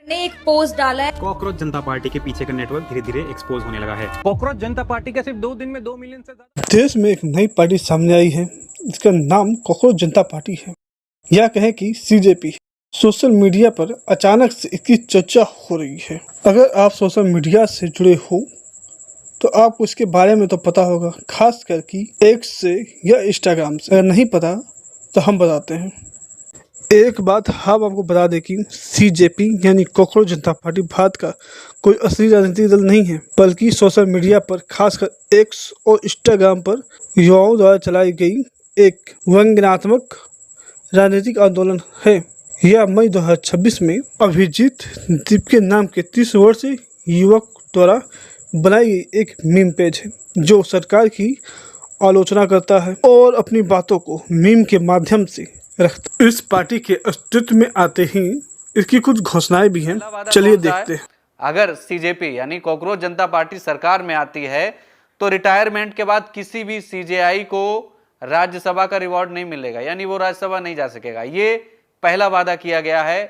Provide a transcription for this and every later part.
ने एक पोस्ट डाला है। कॉकरोच जनता पार्टी के पीछे का नेटवर्क धीरे धीरे एक्सपोज होने लगा है। कॉकरोच जनता पार्टी का सिर्फ 2 दिन में 2 मिलियन से ज्यादा। देश में एक नई पार्टी सामने आई है, इसका नाम कॉकरोच जनता पार्टी है, या कहें कि सीजेपी। सोशल मीडिया पर अचानक से इसकी चर्चा हो रही है। अगर आप सोशल मीडिया से जुड़े हो तो आपको इसके बारे में तो पता होगा, खास करके एक्स से या इंस्टाग्राम से। अगर नहीं पता तो हम बताते हैं। एक बात हम आपको बता दें कि सीजेपी यानी कॉकरोच जनता पार्टी भारत का कोई असली राजनीतिक दल नहीं है, बल्कि सोशल मीडिया पर खासकर एक्स और इंस्टाग्राम पर युवाओं द्वारा चलाई गई एक व्यंग्यात्मक राजनीतिक आंदोलन है। यह मई 2026 में अभिजीत दीपके नाम के 30 वर्षीय युवक द्वारा बनाई गई एक मीम पेज है, जो सरकार की आलोचना करता है और अपनी बातों को मीम के माध्यम से रखता। इस पार्टी के अस्तित्व में आते ही इसकी कुछ घोषणाएं भी हैं, चलिए देखते हैं। अगर सीजेपी यानी कॉकरोच जनता पार्टी सरकार में आती है तो रिटायरमेंट के बाद किसी भी सीजेआई को राज्यसभा का रिवॉर्ड नहीं मिलेगा, यानी वो राज्यसभा नहीं जा सकेगा। ये पहला वादा किया गया है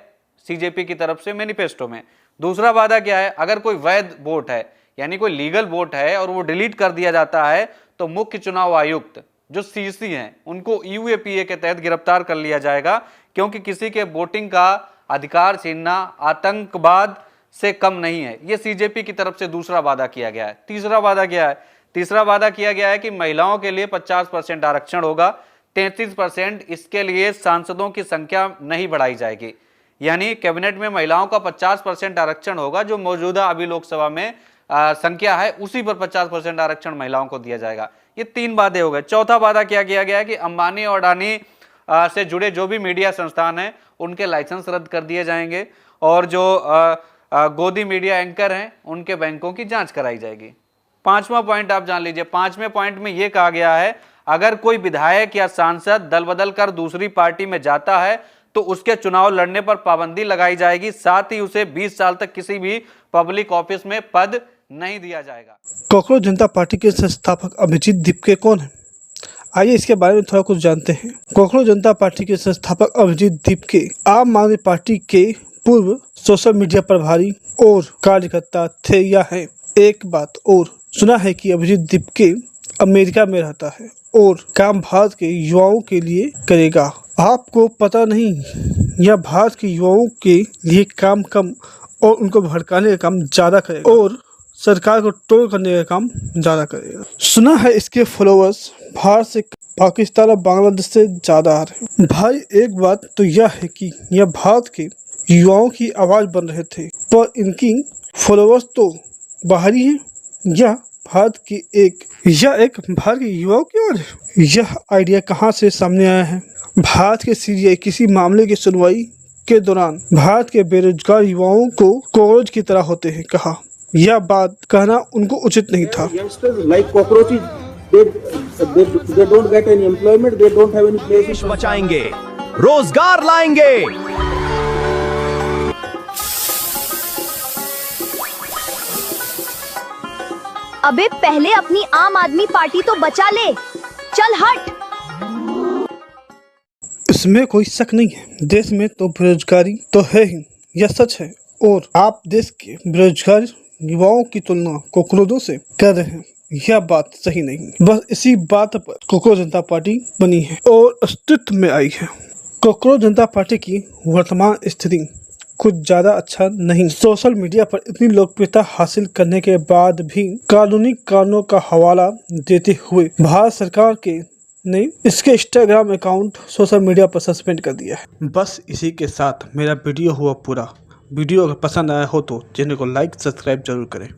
सीजेपी की तरफ से मैनिफेस्टो में। दूसरा वादा क्या है, अगर कोई वैध वोट है यानी कोई लीगल वोट है और वो डिलीट कर दिया जाता है तो मुख्य चुनाव आयुक्त जो सीसी हैं उनको यूएपीए के तहत गिरफ्तार कर लिया जाएगा, क्योंकि किसी के वोटिंग का अधिकार छीनना आतंकवाद से कम नहीं है। ये सीजेपी की तरफ से दूसरा वादा किया गया है। तीसरा वादा क्या है, तीसरा वादा किया गया है कि महिलाओं के लिए 50% आरक्षण होगा, 33% इसके लिए सांसदों की संख्या नहीं बढ़ाई जाएगी, यानी कैबिनेट में महिलाओं का 50% आरक्षण होगा। जो मौजूदा अभी लोकसभा में संख्या है उसी पर 50% आरक्षण महिलाओं को दिया जाएगा। ये 3 वादे हो गए। चौथा वादा क्या किया गया है कि अंबानी और अडानी से जुड़े जो भी मीडिया संस्थान हैं उनके लाइसेंस रद्द कर दिए जाएंगे और जो गोदी मीडिया एंकर हैं उनके बैंकों की जांच कराई जाएगी। 5वां पॉइंट आप जान लीजिए। 5वें पॉइंट में यह कहा गया है, अगर कोई विधायक या सांसद दल बदल कर दूसरी पार्टी में जाता है तो उसके चुनाव लड़ने पर पाबंदी लगाई जाएगी। साथ ही उसे 20 साल तक किसी भी पब्लिक ऑफिस में पद नहीं दिया जाएगा। कॉकरोच जनता पार्टी के संस्थापक अभिजीत दीपके कौन है? आइए इसके बारे में थोड़ा कुछ जानते हैं। कॉकरोच जनता पार्टी के संस्थापक अभिजीत दीपके आम आदमी पार्टी के पूर्व सोशल मीडिया प्रभारी और कार्यकर्ता थे या हैं। एक बात और सुना है कि अभिजीत दीपके अमेरिका में रहता है और काम भारत के युवाओं के लिए करेगा। आपको पता नहीं, यह भारत के युवाओं के लिए काम कम और उनको भड़काने का काम ज्यादा करेगा और सरकार को ट्रोल करने का काम ज्यादा करेगा। सुना है इसके फॉलोअर्स भारत से, पाकिस्तान और बांग्लादेश से ज्यादा आ रहे हैं। भाई एक बात तो यह है कि यह भारत के युवाओं की आवाज बन रहे थे, पर इनकी फॉलोअर्स तो बाहरी हैं या भारत के युवाओं की ओर। यह आइडिया कहां से सामने आया है? भारत के सीजीआई किसी मामले की सुनवाई के दौरान भारत के बेरोजगार युवाओं को कॉकरोच की तरह होते हैं कहा। यह बात कहना उनको उचित नहीं था। देश बचाएंगे, रोजगार लाएंगे। अबे पहले अपनी आम आदमी पार्टी तो बचा ले, चल हट। इसमें कोई शक नहीं है, देश में तो बेरोजगारी तो है ही, यह सच है। और आप देश के बेरोजगार युवाओं की तुलना कॉकरोचों से कर रहे हैं, यह बात सही नहीं। बस इसी बात पर कॉकरोच जनता पार्टी बनी है और अस्तित्व में आई है। कॉकरोच जनता पार्टी की वर्तमान स्थिति कुछ ज्यादा अच्छा नहीं। सोशल मीडिया पर इतनी लोकप्रियता हासिल करने के बाद भी कानूनी कारणों का हवाला देते हुए भारत सरकार ने इसके इंस्टाग्राम अकाउंट सोशल मीडिया पर सस्पेंड कर दिया है। बस इसी के साथ मेरा वीडियो हुआ पूरा। वीडियो अगर पसंद आया हो तो चैनल को लाइक सब्सक्राइब जरूर करें।